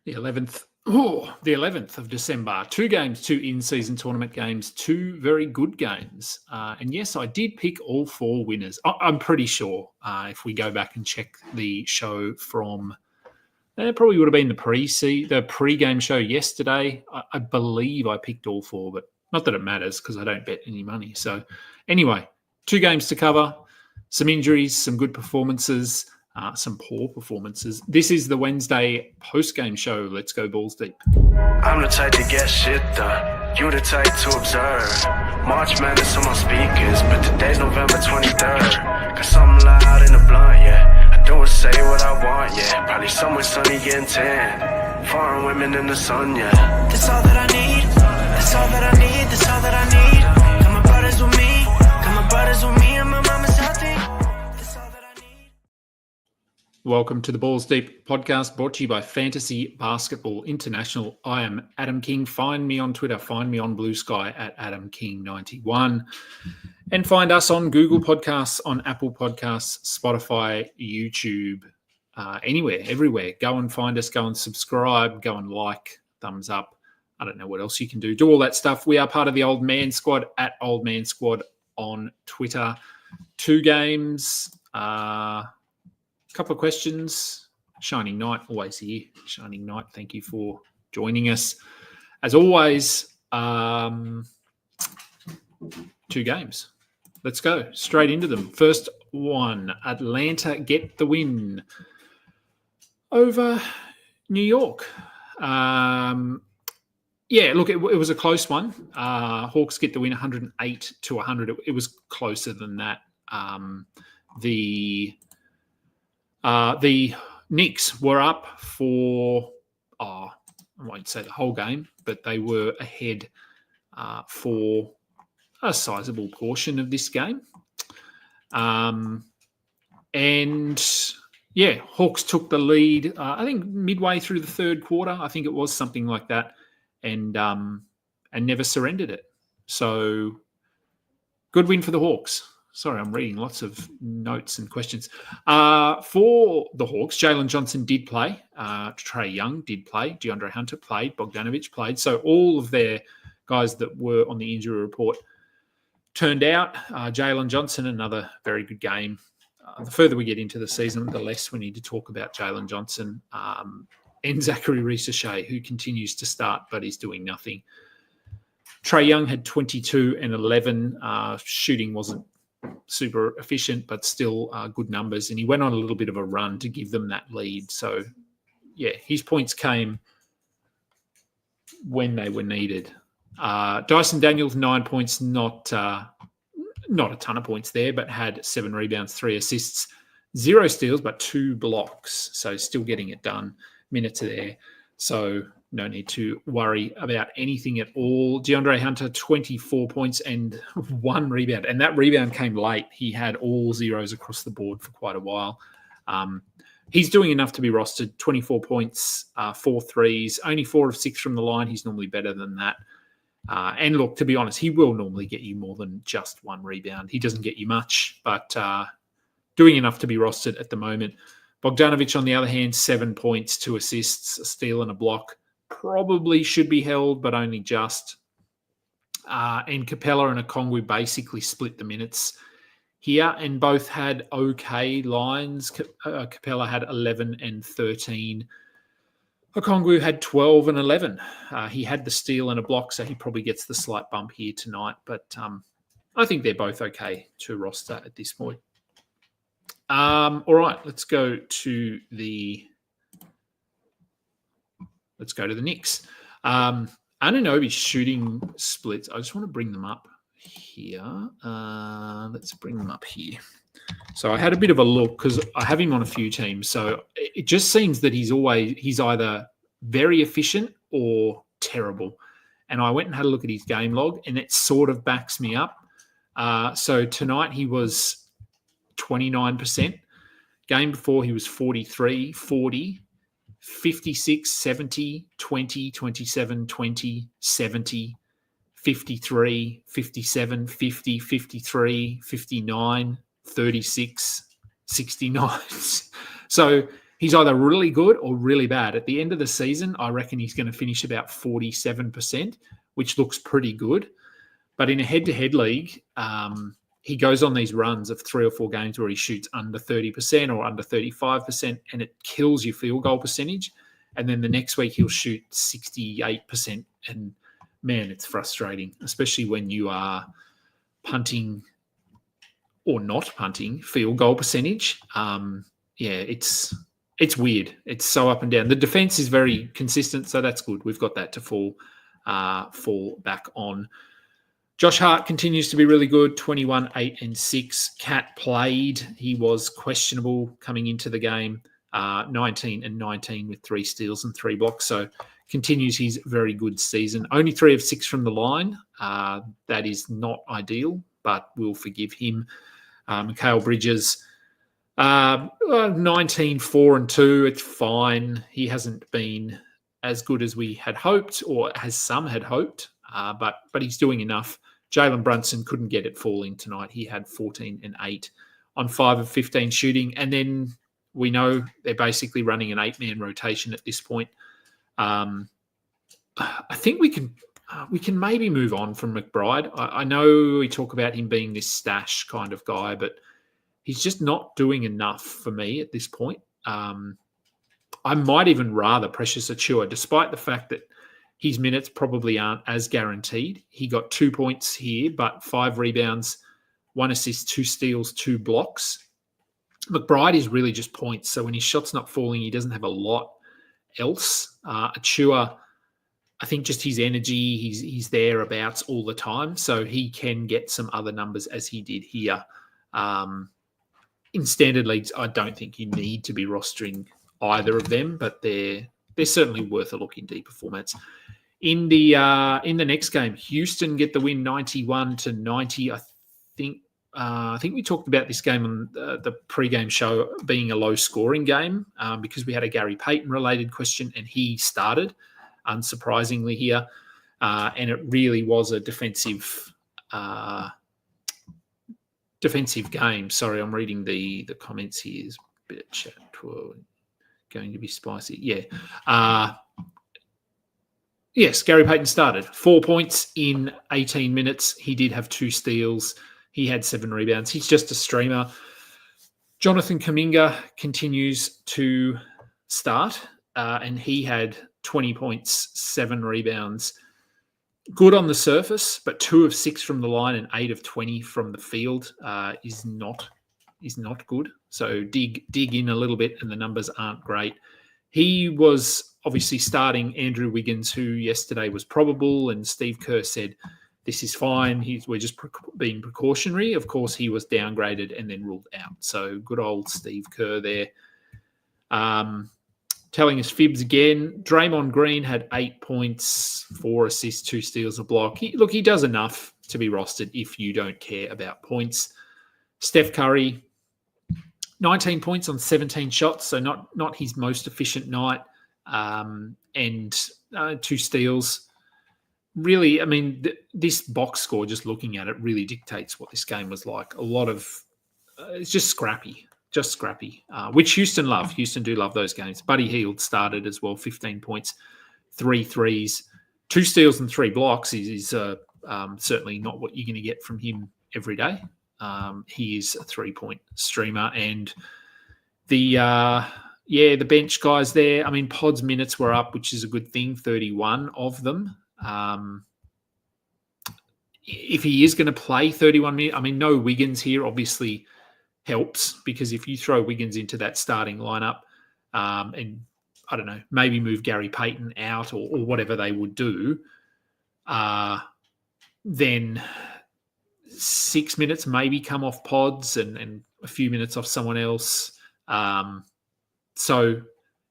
The 11th. Oh, the 11th of December. 2 games, 2 in-season tournament games, 2 very good games. And yes, I did pick all 4 winners. I'm pretty sure if we go back and check the show from, it probably would have been the pre-game show yesterday. I believe I picked all 4, but not that it matters because I don't bet any money. So anyway, 2 games to cover, some injuries, some good performances. Some poor performances. This is the Wednesday post-game show. Let's go Balls Deep. I'm the type to get shit done. You the type to observe. March Madness on my speakers, but today's November 23rd. Cause I'm loud in the blunt, yeah. I don't say what I want, yeah. Probably somewhere sunny getting tan. Foreign women in the sun, yeah. That's all that I need. That's all that I need. That's all that I need. Got my brothers with me. Got my brothers with me and my mama's healthy. Welcome to the Balls Deep podcast brought to you by Fantasy Basketball International. I am Adam King. Find me on Twitter. Find me on Blue Sky at AdamKing91. And find us on Google Podcasts, on Apple Podcasts, Spotify, YouTube, anywhere, everywhere. Go and find us. Go and subscribe. Go and like, thumbs up. I don't know what else you can do. Do all that stuff. We are part of the Old Man Squad at Old Man Squad on Twitter. 2 games. Couple of questions. Shining Knight, always here. Shining Knight, thank you for joining us. As always, 2 games. Let's go straight into them. First one, Atlanta get the win over New York. Look, it was a close one. Hawks get the win 108-100. It was closer than that. The Knicks were up for, I won't say the whole game, but they were ahead for a sizable portion of this game. Hawks took the lead, I think midway through the third quarter. I think it was something like that, and never surrendered it. So good win for the Hawks. Sorry, I'm reading lots of notes and questions. For the Hawks, Jalen Johnson did play. Trae Young did play. DeAndre Hunter played. Bogdanovic played. So all of their guys that were on the injury report turned out. Jalen Johnson, another very good game. The further we get into the season, the less we need to talk about Jalen Johnson and Zachary Reese-Shea, who continues to start but is doing nothing. Trae Young had 22 and 11. Shooting wasn't super efficient, but still good numbers. And he went on a little bit of a run to give them that lead. So, yeah, his points came when they were needed. Dyson Daniels, 9 points, not a ton of points there, but had 7 rebounds, 3 assists, 0 steals, but 2 blocks. So still getting it done. Minutes there. So no need to worry about anything at all. DeAndre Hunter, 24 points and 1 rebound. And that rebound came late. He had all zeros across the board for quite a while. He's doing enough to be rostered. 24 points, 4 threes, only 4 of 6 from the line. He's normally better than that. And look, to be honest, he will normally get you more than just 1 rebound. He doesn't get you much, but doing enough to be rostered at the moment. Bogdanovic, on the other hand, 7 points, 2 assists, a steal and a block. Probably should be held, but only just. And Capella and Okongwu basically split the minutes here, and both had okay lines. Capella had 11 and 13. Okongwu had 12 and 11. He had the steal and a block, so he probably gets the slight bump here tonight. But I think they're both okay to roster at this point. All right, let's go to the Knicks. Anunoby's shooting splits. I just want to bring them up here. Let's bring them up here. So I had a bit of a look because I have him on a few teams. So it just seems that he's either very efficient or terrible. And I went and had a look at his game log, and it sort of backs me up. So tonight he was 29%. Game before he was 43, 40, 56, 70, 20, 27, 20, 70, 53, 57, 50, 53, 59, 36, 69. So he's either really good or really bad. At the end of the season, I reckon he's going to finish about 47%, which looks pretty good. But in a head-to-head league, he goes on these runs of 3 or 4 games where he shoots under 30% or under 35%, and it kills your field goal percentage. And then the next week he'll shoot 68%. And, man, it's frustrating, especially when you are punting or not punting fall goal percentage. It's weird. It's so up and down. The defense is very consistent, so that's good. We've got that to fall back on. Josh Hart continues to be really good, 21, 8 and 6. Cat played. He was questionable coming into the game, 19 and 19 with 3 steals and 3 blocks. So continues his very good season. Only 3 of 6 from the line. That is not ideal, but we'll forgive him. Mikal Bridges, 19, 4 and 2. It's fine. He hasn't been as good as we had hoped, or as some had hoped, but he's doing enough. Jalen Brunson couldn't get it falling tonight. He had 14 and 8 on 5 of 15 shooting. And then we know they're basically running an 8-man rotation at this point. I think we can maybe move on from McBride. I know we talk about him being this stash kind of guy, but he's just not doing enough for me at this point. I might even rather Precious Achiuwa, despite the fact that his minutes probably aren't as guaranteed. He got 2 points here, but 5 rebounds, 1 assist, 2 steals, 2 blocks. McBride is really just points. So when his shot's not falling, he doesn't have a lot else. Achiuwa, I think just his energy, he's thereabouts all the time. So he can get some other numbers as he did here. In standard leagues, I don't think you need to be rostering either of them, but they're certainly worth a look in deeper formats. In the next game, Houston get the win 91-90. I think we talked about this game on the pre-game show being a low-scoring game because we had a Gary Payton-related question, and he started, unsurprisingly here, and it really was a defensive game. Sorry, I'm reading the comments here. There's a bit of chat. Going to be spicy. Yeah. Yes, Gary Payton started. 4 points in 18 minutes. He did have 2 steals. He had 7 rebounds. He's just a streamer. Jonathan Kuminga continues to start, and he had 20 points, 7 rebounds. Good on the surface, but 2 of 6 from the line and 8 of 20 from the field is not good. So dig in a little bit, and the numbers aren't great. He was obviously starting Andrew Wiggins, who yesterday was probable, and Steve Kerr said, this is fine. We're just being precautionary. Of course, he was downgraded and then ruled out. So good old Steve Kerr there. Telling us fibs again. Draymond Green had 8 points, 4 assists, 2 steals, a block. He does enough to be rostered if you don't care about points. Steph Curry, 19 points on 17 shots, so not his most efficient night, and 2 steals. Really, I mean, this box score, just looking at it, really dictates what this game was like. A lot of it's just scrappy, which Houston love. Houston do love those games. Buddy Hield started as well, 15 points, 3 threes, 2 steals and 3 blocks is certainly not what you're going to get from him every day. He is a 3-point streamer, and the bench guys there. I mean, Pod's minutes were up, which is a good thing. 31 of them. If he is going to play 31 minutes, I mean, no Wiggins here obviously helps, because if you throw Wiggins into that starting lineup, and I don't know, maybe move Gary Payton out or whatever they would do, then 6 minutes maybe come off Pods and a few minutes off someone else. So,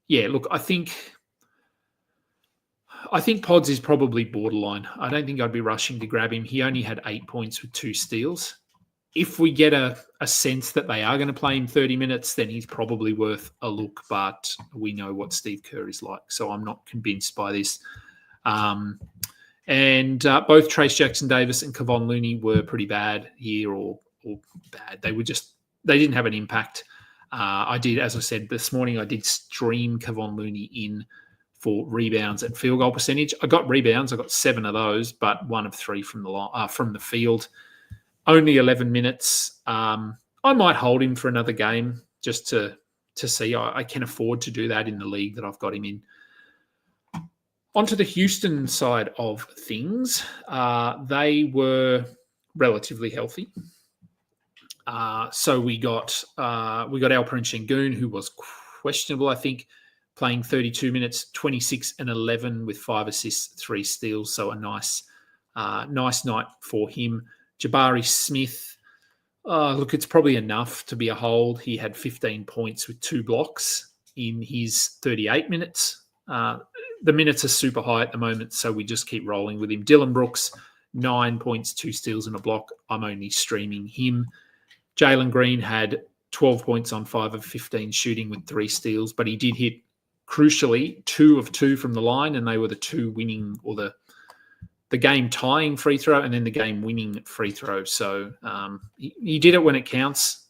yeah, look, I think Pods is probably borderline. I don't think I'd be rushing to grab him. He only had 8 points with 2 steals. If we get a sense that they are going to play him 30 minutes, then he's probably worth a look, but we know what Steve Kerr is like, so I'm not convinced by this. And both Trace Jackson-Davis and Kevon Looney were pretty bad here, or bad. They didn't have an impact. I did, as I said this morning, I did stream Kevon Looney in for rebounds and field goal percentage. I got rebounds. I got 7 of those, but 1 of 3 from the field. Only 11 minutes. I might hold him for another game just to see. I can afford to do that in the league that I've got him in. Onto the Houston side of things. They were relatively healthy. So we got Alperen Şengün, who was questionable, I think, playing 32 minutes, 26 and 11 with 5 assists, 3 steals. So a nice night for him. Jabari Smith, look, it's probably enough to be a hold. He had 15 points with 2 blocks in his 38 minutes. The minutes are super high at the moment, so we just keep rolling with him. Dylan Brooks, 9 points, 2 steals and a block. I'm only streaming him. Jalen Green had 12 points on 5 of 15 shooting with 3 steals, but he did hit, crucially, 2 of 2 from the line, and they were the 2 winning, or the game tying free throw and then the game winning free throw. So he did it when it counts.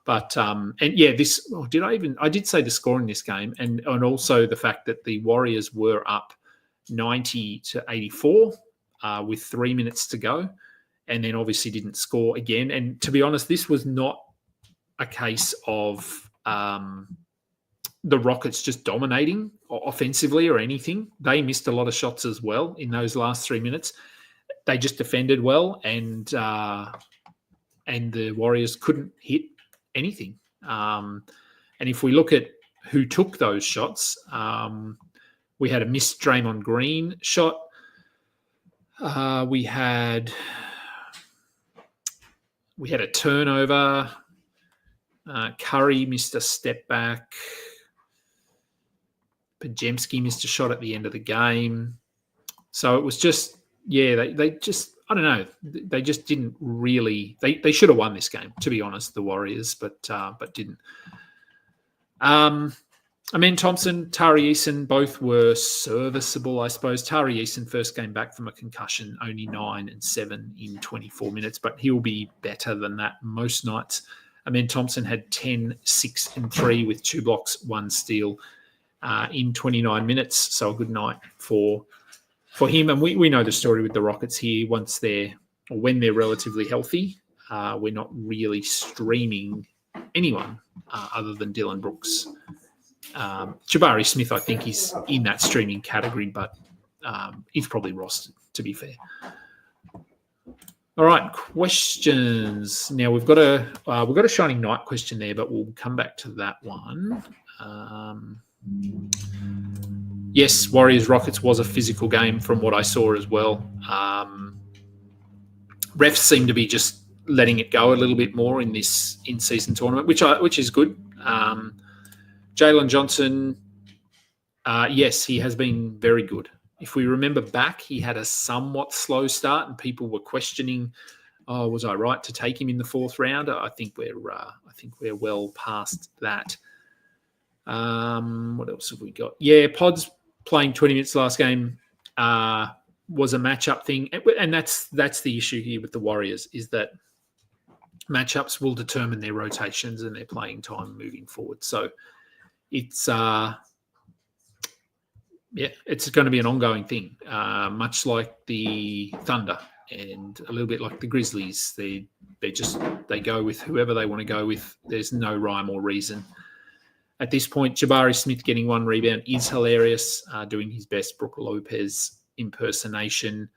But I did say the score in this game, and also the fact that the Warriors were up 90-84 with 3 minutes to go, and then obviously didn't score again. And to be honest, this was not a case of the Rockets just dominating offensively or anything. They missed a lot of shots as well in those last 3 minutes. They just defended well, and the Warriors couldn't hit anything. And if we look at who took those shots, we had a missed Draymond Green shot. We had a turnover. Curry missed a step back. Pajemski missed a shot at the end of the game. So it was just, they just, I don't know. They just didn't really. They should have won this game, to be honest, the Warriors, but didn't. Amen Thompson, Tari Eason, both were serviceable, I suppose. Tari Eason first came back from a concussion, only 9 and 7 in 24 minutes, but he'll be better than that most nights. Amen Thompson had 10, 6 and 3 with 2 blocks, 1 steal in 29 minutes. So a good night for him. And we know the story with the Rockets here. When they're relatively healthy, we're not really streaming anyone other than Dylan Brooks. Jabari Smith, I think, is in that streaming category, but he's probably rostered, to be fair. All right, questions. Now we've got a Shining Knight question there, but we'll come back to that one. Yes, Warriors-Rockets was a physical game from what I saw as well. Refs seem to be just letting it go a little bit more in this in-season tournament, which is good. Jalen Johnson, yes, he has been very good. If we remember back, he had a somewhat slow start, and people were questioning, "Oh, was I right to take him in the 4th round?" I think we're well past that. What else have we got? Yeah, Pods playing 20 minutes last game was a matchup thing, and that's the issue here with the Warriors, is that matchups will determine their rotations and their playing time moving forward. So it's going to be an ongoing thing, much like the Thunder and a little bit like the Grizzlies. They go with whoever they want to go with. There's no rhyme or reason. At this point, Jabari Smith getting 1 rebound is hilarious, doing his best Brook Lopez impersonation.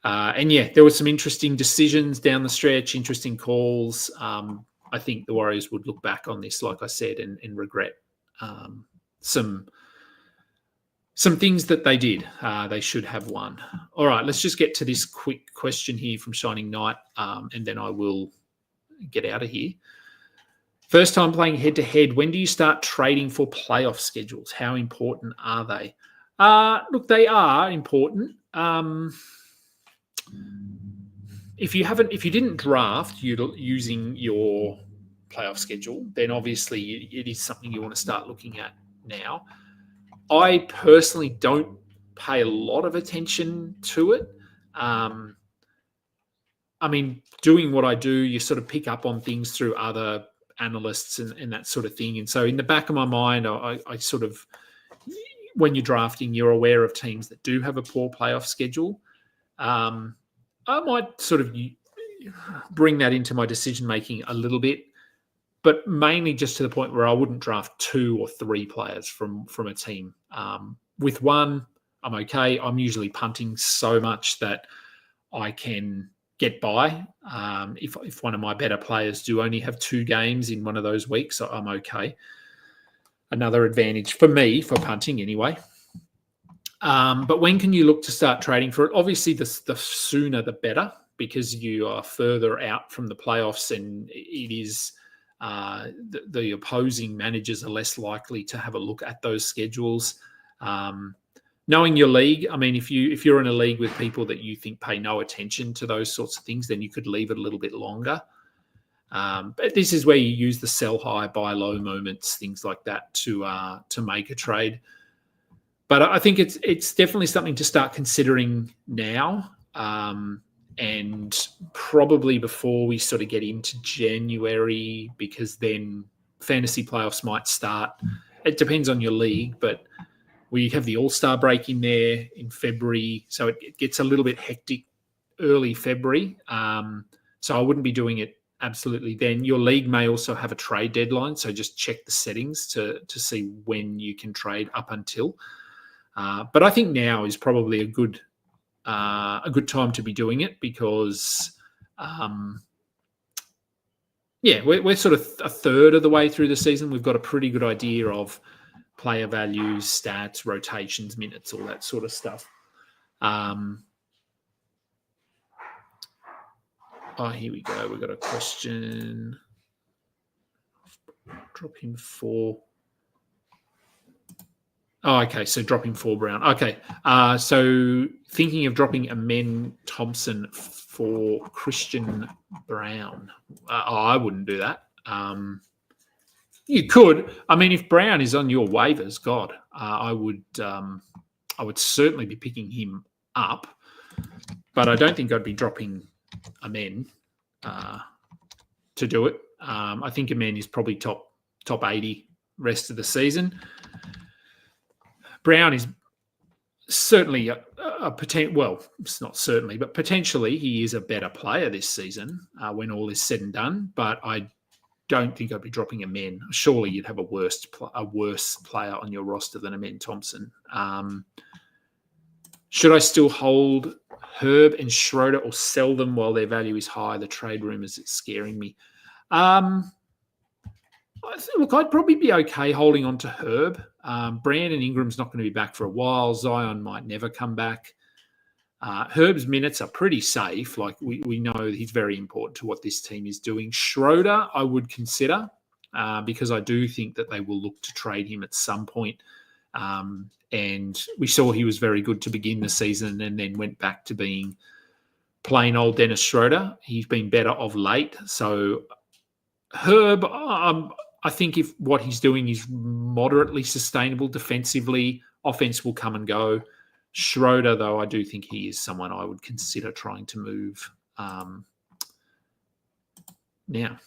And there were some interesting decisions down the stretch, interesting calls. I think the Warriors would look back on this, like I said, and regret some things that they did. They should have won. All right, let's just get to this quick question here from Shining Knight, and then I will get out of here. First time playing head-to-head, when do you start trading for playoff schedules? How important are they? Look, they are important. If you didn't draft using your playoff schedule, then obviously it is something you want to start looking at now. I personally don't pay a lot of attention to it. Doing what I do, you sort of pick up on things through other analysts and that sort of thing. And so in the back of my mind, I sort of, when you're drafting, you're aware of teams that do have a poor playoff schedule. I might sort of bring that into my decision-making a little bit, but mainly just to the point where I wouldn't draft 2 or 3 players from a team. With one, I'm okay. I'm usually punting so much that I can get by. If one of my better players do only have 2 games in one of those weeks, I'm okay. Another advantage for me, for punting anyway. But when can you look to start trading for it? Obviously, the sooner the better, because you are further out from the playoffs, and it is the opposing managers are less likely to have a look at those schedules. Knowing your league, I mean, if you're in a league with people that you think pay no attention to those sorts of things, then you could leave it a little bit longer. But this is where you use the sell high, buy low moments, things like that to make a trade. But I think it's definitely something to start considering now, and probably before we sort of get into January, because then fantasy playoffs might start. It depends on your league, but we have the All-Star break in there in February, so it gets a little bit hectic early February. So I wouldn't be doing it absolutely then. Your league may also have a trade deadline, so just check the settings to see when you can trade up until. But I think now is probably a good time to be doing it, because we're sort of a third of the way through the season. We've got a pretty good idea of player values, stats, rotations, minutes, all that sort of stuff. Here we go. We've got a question. Drop him 4. Oh, okay. So dropping 4 Brown. Okay. So thinking of dropping Amen Thompson for Christian Brown. I wouldn't do that. You could. I mean, if Brown is on your waivers, God, I would certainly be picking him up. But I don't think I'd be dropping Amen to do it. I think Amen is probably top 80 rest of the season. Brown is certainly a potential. Well, it's not certainly, but potentially he is a better player this season when all is said and done. But I don't think I'd be dropping Amen. Surely you'd have a worse player on your roster than Amen Thompson. Should I still hold Herb and Schroeder or sell them while their value is high? The trade rumors, it's scaring me. Look, I'd probably be okay holding on to Herb. Brandon Ingram's not going to be back for a while. Zion might never come back. Herb's minutes are pretty safe. Like we know he's very important to what this team is doing. Schroeder, I would consider because I do think that they will look to trade him at some point. And we saw he was very good to begin the season and then went back to being plain old Dennis Schroeder. He's been better of late. So Herb, I think if what he's doing is moderately sustainable defensively, offense will come and go. Schroeder, though, I do think he is someone I would consider trying to move now.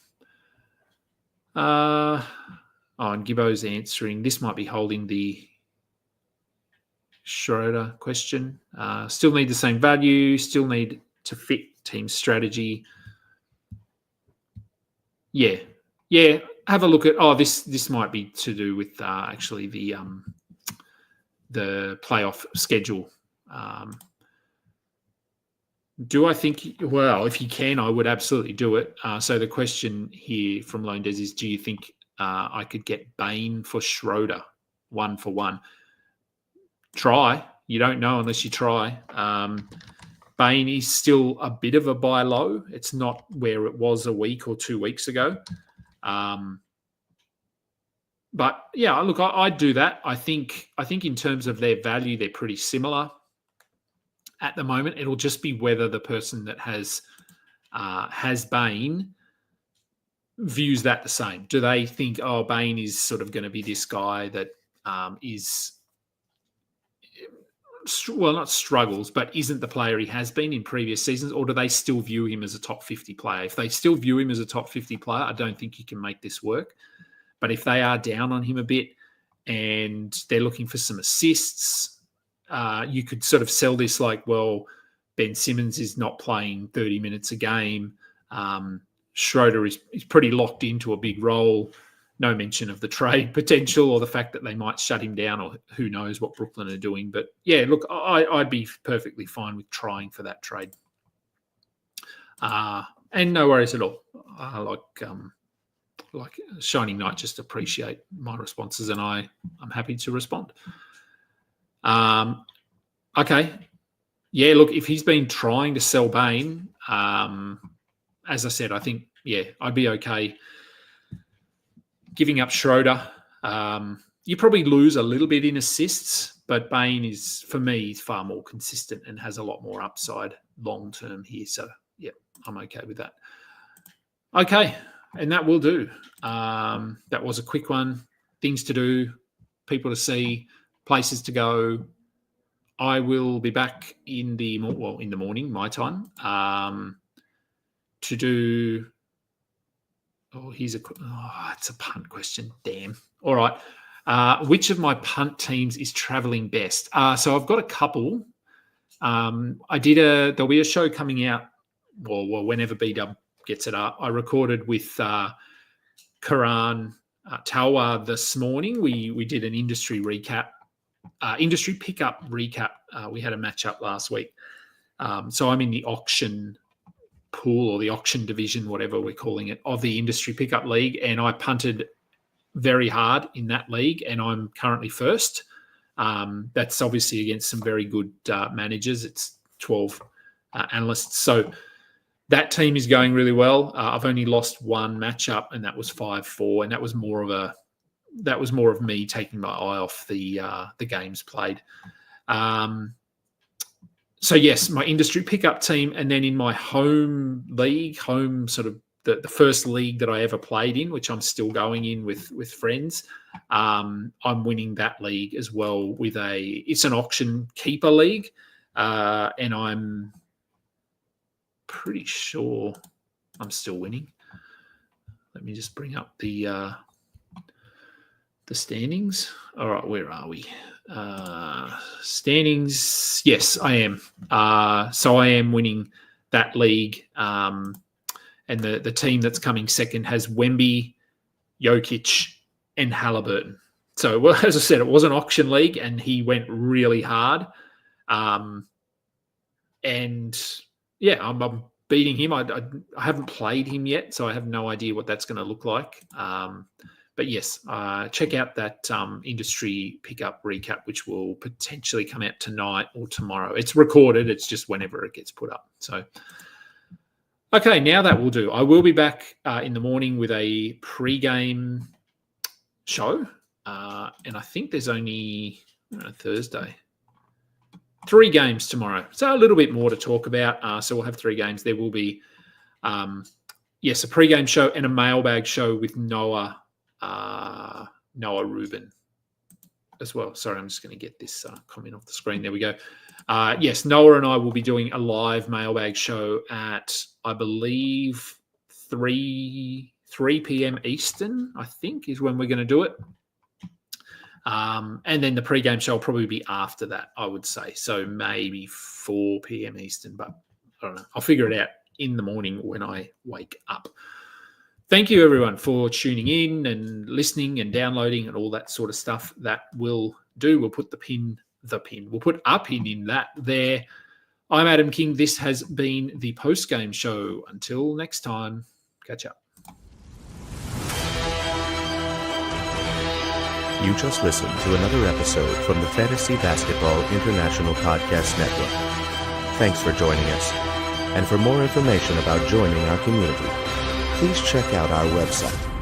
And Gibbo's answering. This might be holding the Schroeder question. Still need the same value, still need to fit team strategy. Yeah. Have a look at. This might be to do with actually the playoff schedule. Do I think? Well, if you can, I would absolutely do it. So the question here from Lone Des is: do you think I could get Bain for Schroeder 1-for-1? Try. You don't know unless you try. Bain is still a bit of a buy low. It's not where it was a week or 2 weeks ago. But yeah, look, I'd do that. I think in terms of their value, they're pretty similar at the moment. It'll just be whether the person that has Bain views that the same. Do they think, Bain is sort of going to be this guy that is not struggles, but isn't the player he has been in previous seasons, or do they still view him as a top 50 player? If they still view him as a top 50 player, I don't think you can make this work. But if they are down on him a bit and they're looking for some assists, you could sort of sell this like, well, Ben Simmons is not playing 30 minutes a game. Schroeder is pretty locked into a big role. No mention of the trade potential or the fact that they might shut him down, or who knows what Brooklyn are doing. But yeah, look, I'd be perfectly fine with trying for that trade. And no worries at all. Like Shining Knight, just appreciate my responses, and I'm happy to respond. Okay. Yeah, look, if he's been trying to sell Bane, as I said, I think, yeah, I'd be okay giving up Schroeder. You probably lose a little bit in assists, but Bane is, for me, far more consistent and has a lot more upside long-term here. So, yeah, I'm okay with that. Okay, and that will do. That was a quick one. Things to do, people to see, places to go. I will be back in the morning, my time, to do... Oh, it's a punt question. Damn. All right. Which of my punt teams is traveling best? So I've got a couple. There'll be a show coming out, well, whenever B-Dub gets it up. I recorded with Karan Talwa this morning. We did an industry pickup recap. We had a matchup last week. So I'm in the auction pool, or the auction division, whatever we're calling it, of the industry pickup league, and I punted very hard in that league, and I'm currently first. That's obviously against some very good managers. It's 12 analysts, so that team is going really well. I've only lost one matchup, and that was 5-4, and that was more of me taking my eye off the games played. So, yes, my industry pickup team, and then in my home league, sort of the first league that I ever played in, which I'm still going in with friends, I'm winning that league as well it's an auction keeper league, and I'm pretty sure I'm still winning. Let me just bring up the standings. All right, where are we? Standings. Yes, I am. So I am winning that league. And the team that's coming second has Wemby, Jokic, and Halliburton. So, well, as I said, it was an auction league, and he went really hard. And yeah, I'm beating him. I haven't played him yet, so I have no idea what that's going to look like. But yes, check out that industry pickup recap, which will potentially come out tonight or tomorrow. It's recorded. It's just whenever it gets put up. So, okay, now that will do. I will be back in the morning with a pre-game show. And I think there's only Thursday. 3 games tomorrow. So a little bit more to talk about. So we'll have 3 games. There will be, a pre-game show and a mailbag show with Noah Rubin as well. Sorry, I'm just going to get this comment off the screen. There we go. Yes, Noah and I will be doing a live mailbag show at, I believe, 3 p.m. Eastern, I think, is when we're going to do it. And then the pre-game show will probably be after that, I would say. So maybe 4 p.m. Eastern, but I don't know. I'll figure it out in the morning when I wake up. Thank you, everyone, for tuning in and listening and downloading and all that sort of stuff. That will do. We'll put We'll put a pin in that there. I'm Adam King. This has been the post-game show. Until next time, catch up. You just listened to another episode from the Fantasy Basketball International Podcast Network. Thanks for joining us. And for more information about joining our community, please check out our website